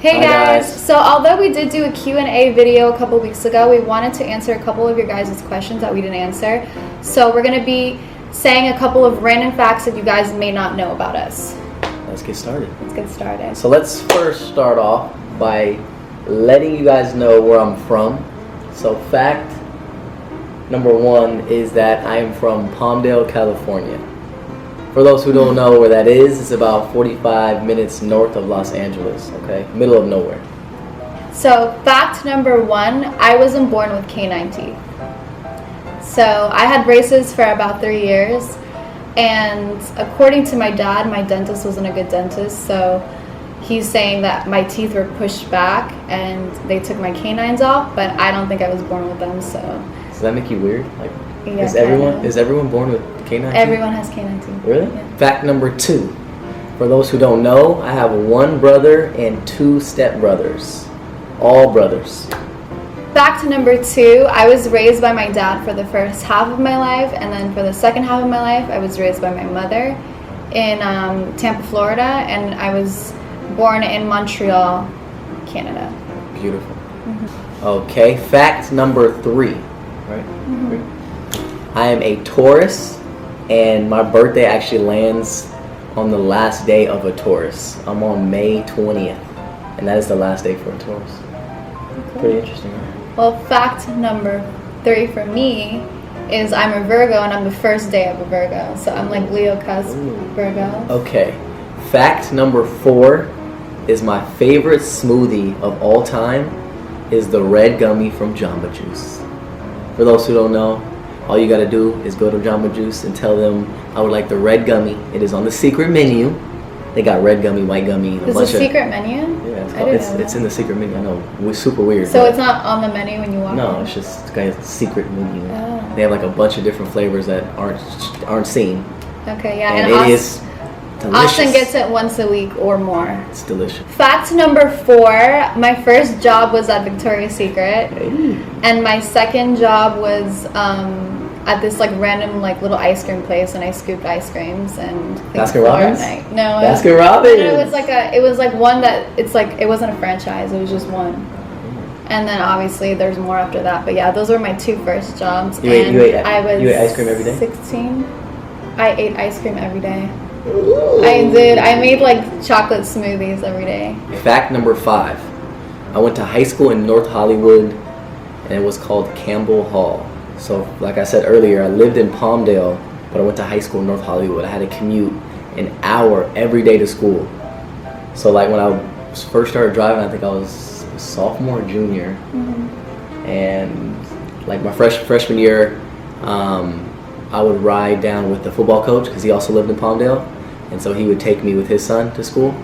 Hey guys! So although we did do a Q&A video a couple weeks ago, we wanted to answer a couple of your guys' questions that we didn't answer. So we're going to be saying a couple of random facts that you guys may not know about us. Let's get started. So let's first start off by letting you guys know where I'm from. So fact number one is that I am from Palmdale, California. For those who don't know where that is, it's about 45 minutes north of Los Angeles, okay? Middle of nowhere. So fact number one, I wasn't born with canine teeth. So I had braces for about 3 years, and according to my dad, my dentist wasn't a good dentist, so he's saying that my teeth were pushed back and they took my canines off, but I don't think I was born with them, so. Does that make you weird? Like, yeah, is everyone born with canine teeth? Everyone has canine teeth. Really? Yeah. Fact number two. For those who don't know, I have one brother and two stepbrothers. All brothers. Fact number two, I was raised by my dad for the first half of my life, and then for the second half of my life, I was raised by my mother in Tampa, Florida, and I was born in Montreal, Canada. Beautiful. Okay, fact number three. Right? I am a Taurus, and my birthday actually lands on the last day of a Taurus. I'm on May 20th, and that is the last day for a Taurus. Okay. Pretty interesting, right? Well, fact number three for me is I'm a Virgo, and I'm the first day of a Virgo, so I'm like Leo cusp Virgo. Okay, fact number four is my favorite smoothie of all time is the red gummy from Jamba Juice. For those who don't know, all you gotta do is go to Jamba Juice and tell them I would like the red gummy. It is on the secret menu. They got red gummy, white gummy, and a bunch of. Is it a secret menu? Yeah, it's in the secret menu. I know, we're super weird. So it's not on the menu when you walk in? No, it's just a secret menu. Oh. They have like a bunch of different flavors that aren't seen. Okay, yeah, and it is delicious. Austin gets it once a week or more. It's delicious. Fact number four, my first job was at Victoria's Secret. Hey. And my second job was at this like random like little ice cream place, and I scooped ice creams and Baskin Robbins? No, Baskin Robbins. No, it was like one that it wasn't a franchise, it was just one. And then obviously there's more after that, but yeah, those were my two first jobs. You ate ice cream every day? 16. I ate ice cream every day. Ooh. I did. I made like chocolate smoothies every day. Fact number five. I went to high school in North Hollywood, and it was called Campbell Hall. So like I said earlier, I lived in Palmdale, but I went to high school in North Hollywood. I had to commute an hour every day to school. So like when I first started driving, I think I was a sophomore or junior. And like my freshman year, I would ride down with the football coach because he also lived in Palmdale, and so he would take me with his son to school.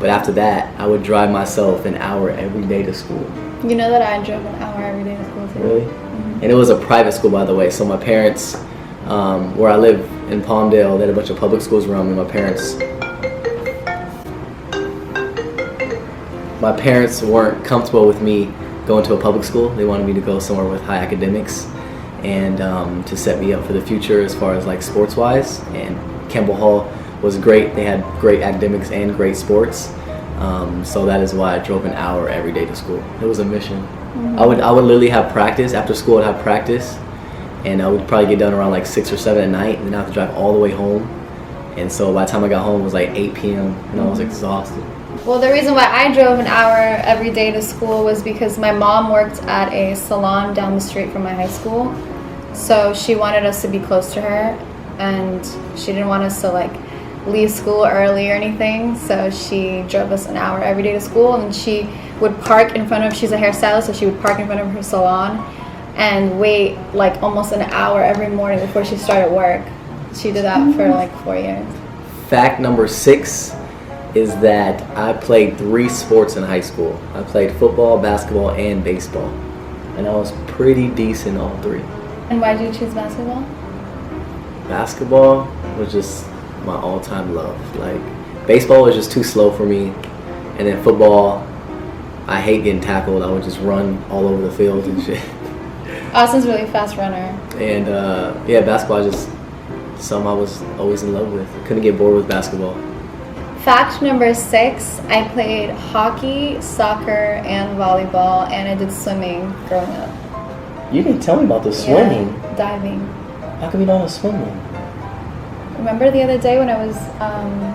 But after that, I would drive myself an hour every day to school. You know that I drove an hour every day to school too. Really? And it was a private school, by the way. So my parents, where I live in Palmdale, they had a bunch of public schools around me. My parents weren't comfortable with me going to a public school. They wanted me to go somewhere with high academics and to set me up for the future as far as like sports wise. And Campbell Hall was great. They had great academics and great sports. So that is why I drove an hour every day to school. It was a mission. I would literally have practice after school. I'd have practice, and I would probably get done around like 6 or 7 at night, and then I have to drive all the way home. And so by the time I got home, it was like 8 p.m. and I was exhausted. Well, the reason why I drove an hour every day to school was because my mom worked at a salon down the street from my high school. So she wanted us to be close to her, and she didn't want us to like leave school early or anything. So she drove us an hour every day to school, and she would park in front of, she's a hairstylist, so she would park in front of her salon and wait like almost an hour every morning before she started work. She did that for like 4 years. Fact number 6 is that I played 3 sports in high school. I played football, basketball, and baseball. And I was pretty decent all 3. And why did you choose basketball? Basketball was just my all-time love. Like, baseball was just too slow for me. And then football, I hate getting tackled. I would just run all over the field and shit. Austin's a really fast runner. And yeah, basketball just something I was always in love with. Couldn't get bored with basketball. Fact number 6, I played hockey, soccer, and volleyball, and I did swimming growing up. You didn't tell me about the swimming. Yeah, diving. How come you don't know swimming? Remember the other day when I was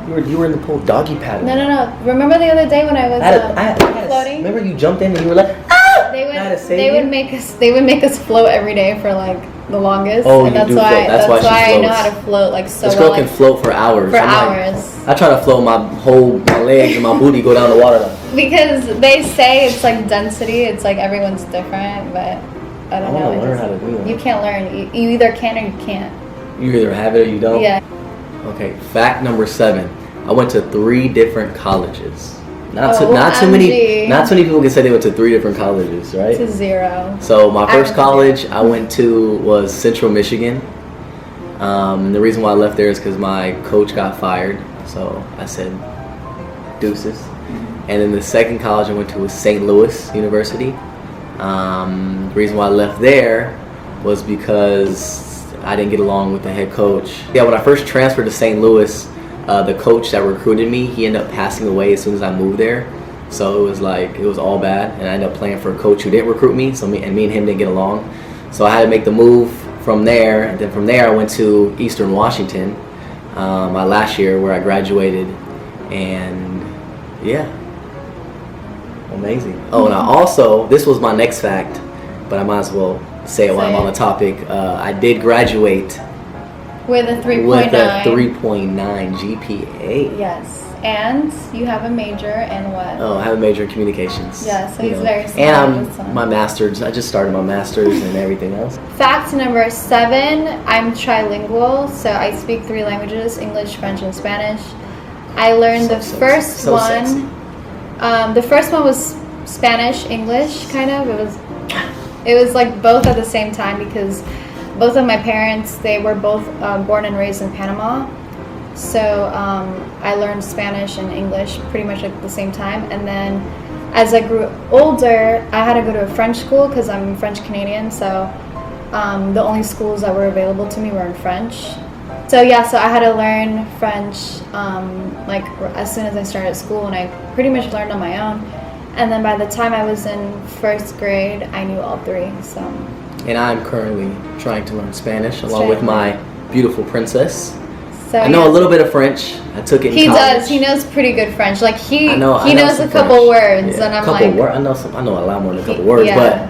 You were in the pool doggy paddling. No. Remember the other day when I was floating? Remember you jumped in and you were like, They would make us float every day for like the longest. Oh, and you that's do why float. That's why she I know floats. how to float like so this girl well. can float for hours. For hours. I try to float my legs and my booty go down the water. Because they say it's like density. It's like everyone's different, but I don't know. I want to learn how to do it. You can't learn. You either can or you can't. You either have it or you don't? Yeah. Okay, fact number 7. I went to 3 different colleges. Not too many people can say they went to 3 different colleges, right? To 0. So my first college I went to was Central Michigan. The reason why I left there is because my coach got fired. So I said deuces. And then the second college I went to was St. Louis University. The reason why I left there was because I didn't get along with the head coach. Yeah, when I first transferred to St. Louis, the coach that recruited me, he ended up passing away as soon as I moved there. So it was all bad, and I ended up playing for a coach who didn't recruit me. So me and him didn't get along. So I had to make the move from there, and then from there I went to Eastern Washington, my last year where I graduated, and yeah, amazing. Oh, and I also, this was my next fact, but I might as well say it while I'm on the topic. I did graduate with a 3.9. With a 3.9 GPA. Yes. And you have a major in what? Oh, I have a major in communications. Yeah, so he's very smart. And my master's. I just started my master's and everything else. Fact number 7, I'm trilingual, so I speak 3 languages, English, French, and Spanish. I learned the first one was Spanish, English, kind of. It was like both at the same time because both of my parents, they were both born and raised in Panama. So I learned Spanish and English pretty much at the same time. And then as I grew older, I had to go to a French school because I'm French Canadian. So the only schools that were available to me were in French. So yeah, so I had to learn French like as soon as I started school, and I pretty much learned on my own. And then by the time I was in 1st grade, I knew all 3. So. And I'm currently trying to learn Spanish along with my beautiful princess. So I know a little bit of French. I took it in college. He knows pretty good French. Like he knows a couple words, and I'm like, I know a lot more than a couple words, but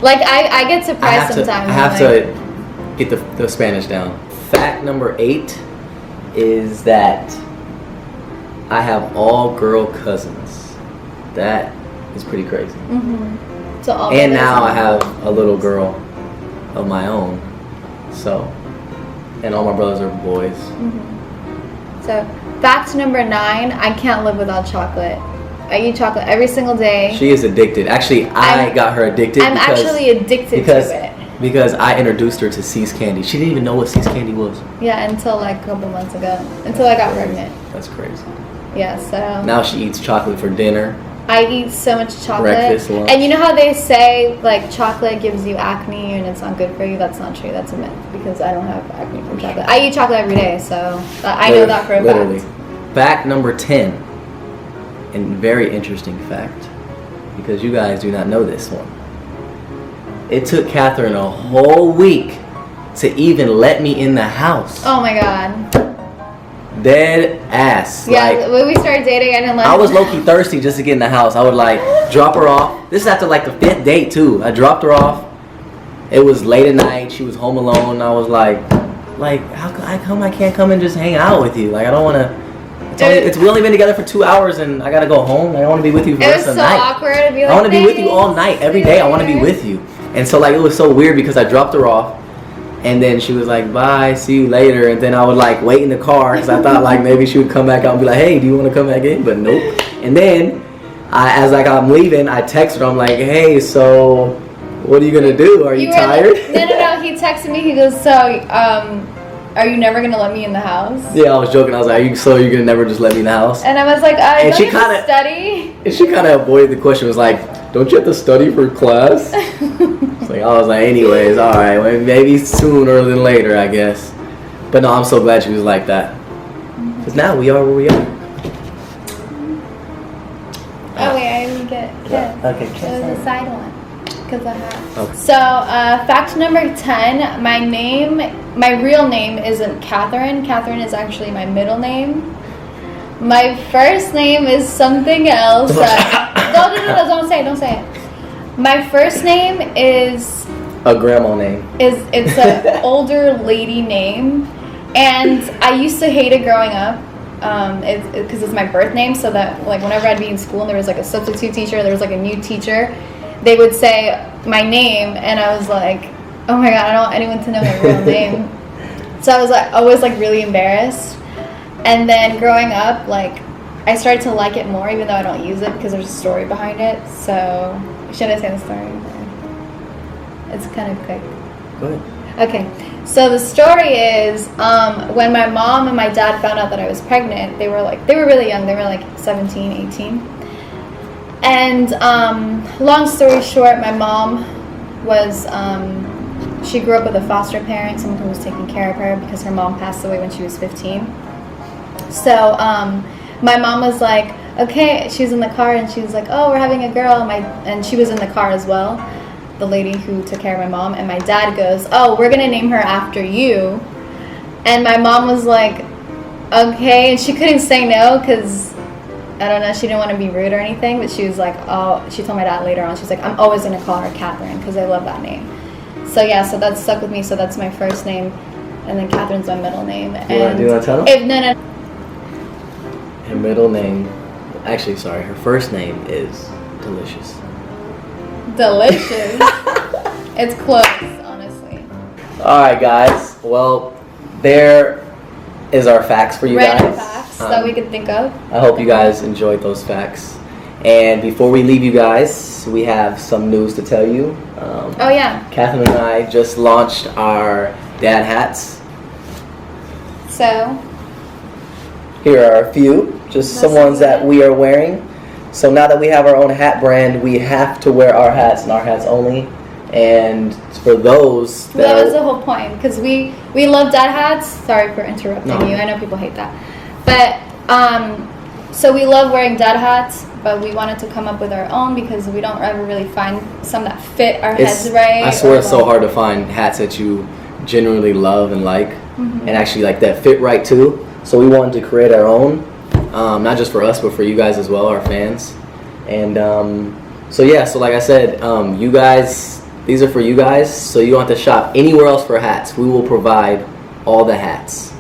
like I get surprised sometimes. I have to get the Spanish down. Fact number 8 is that I have all girl cousins. That is pretty crazy. Mm-hmm. So all and now I have a little girl of my own. So, and all my brothers are boys. Mm-hmm. So, fact number 9, I can't live without chocolate. I eat chocolate every single day. She is addicted. Actually, I got her addicted. I'm actually addicted to it. Because I introduced her to C's Candy. She didn't even know what C's Candy was. Yeah, until like a couple months ago. Until I got pregnant. That's crazy. Yeah, so. Now she eats chocolate for dinner. I eat so much chocolate. Breakfast, lunch. And you know how they say like chocolate gives you acne and it's not good for you? That's not true. That's a myth because I don't have acne from chocolate. I eat chocolate every day, so I know that for a fact. Fact number 10, and very interesting fact, because you guys do not know this one. It took Catherine a whole week to even let me in the house. Oh my god. Dead ass. Yeah, like, when we started dating, I didn't like. I was low-key thirsty just to get in the house. I would like drop her off. This is after like the 5th date too. I dropped her off. It was late at night. She was home alone. I was like, how come I can't come and just hang out with you? Like I don't want to. We only been together for 2 hours and I gotta go home. I don't want to be with you for the rest of the night. It was so awkward to be like, I want to be with you all night, every day. I want to be with you. And so like it was so weird because I dropped her off. And then she was like, bye, see you later. And then I would like wait in the car because I thought like maybe she would come back out and be like, hey, do you want to come back in? But nope. And then as like I'm leaving, I text her. I'm like, hey, so what are you going to do? Are you tired? No. He texted me. He goes, so are you never going to let me in the house? Yeah, I was joking. I was like, you're going to never just let me in the house? And I was like, I don't study. And she kind of avoided the question. Was like, don't you have to study for class? I was like, anyways, all right, well, maybe sooner than later, I guess. But no, I'm so glad she was like that. Because now we are where we are. Kiss. Okay, It was a side one. Because I have. Okay. So, fact number 10, my real name isn't Catherine. Catherine is actually my middle name. My first name is something else. No, don't say it. My first name is a grandma name. It's an older lady name, and I used to hate it growing up. Because it's my birth name, so that like whenever I'd be in school and there was like a substitute teacher, there was like a new teacher, they would say my name, and I was like, oh my god, I don't want anyone to know my real name. So I was like always like really embarrassed. And then growing up, like I started to like it more, even though I don't use it because there's a story behind it. So should I say the story? It's kind of quick. Go ahead. Okay, so the story is when my mom and my dad found out that I was pregnant, they were really young. They were like 17, 18. And long story short, my mom was, she grew up with a foster parent, someone who was taking care of her because her mom passed away when she was 15. So my mom was like, okay, she was in the car and she was like, oh, we're having a girl. And she was in the car as well, the lady who took care of my mom. And my dad goes, oh, we're going to name her after you. And my mom was like, okay. And she couldn't say no because, I don't know, she didn't want to be rude or anything. But she was like, oh, she told my dad later on, she's like, I'm always going to call her Catherine because I love that name. So yeah, so that stuck with me. So that's my first name. And then Catherine's my middle name. Do you want to tell them? No. Her middle name, actually, sorry, her first name is Delicious. Delicious. It's close, honestly. Alright, guys. Well, there is our facts for you Random guys. facts that we could think of. I hope you guys enjoyed those facts. And before we leave you guys, we have some news to tell you. Oh, yeah. Catherine and I just launched our dad hats. So, here are a few, just some ones that we are wearing. So now that we have our own hat brand, we have to wear our hats and our hats only. And for those that was the whole point, because we love dad hats. Sorry for interrupting you. I know people hate that. But, so we love wearing dad hats, but we wanted to come up with our own because we don't ever really find some that fit our heads right. I swear it's so hard to find hats that you genuinely love and like, and actually like that fit right too. So we wanted to create our own, not just for us, but for you guys as well, our fans. And so yeah, so like I said, you guys, these are for you guys, so you don't have to shop anywhere else for hats. We will provide all the hats.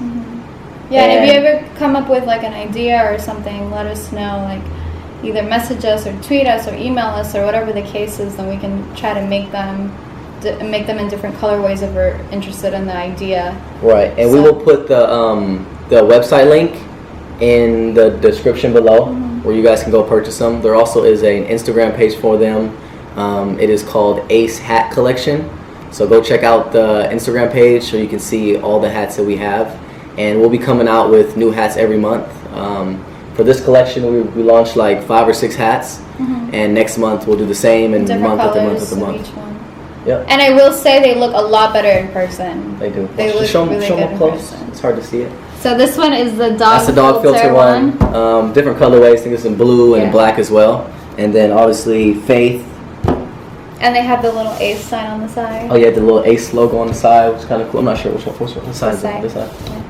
Yeah, and if you ever come up with like an idea or something, let us know. Like either message us or tweet us or email us or whatever the case is, then we can try to make them in different colorways if we're interested in the idea. Right, and we will put the website link in the description below where you guys can go purchase them. There also is an Instagram page for them. It is called Ace Hat Collection. So go check out the Instagram page so you can see all the hats that we have. And we'll be coming out with new hats every month. For this collection, we launched like 5 or 6 hats. And next month we'll do the same, and different month after month colors after of month. each one. Yep. And I will say they look a lot better in person. They do. They look show really them good in close. person. It's hard to see it. So this one is the dog That's the dog filter one. Different colorways. I think it's in blue and black as well. And then obviously Faith. And they have the little ace sign on the side. Oh yeah, the little Ace logo on the side, which is kind of cool. I'm not sure which side is it. This side. Yeah.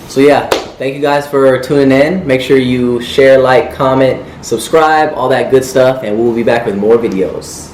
So yeah, thank you guys for tuning in. Make sure you share, like, comment, subscribe, all that good stuff, and we will be back with more videos.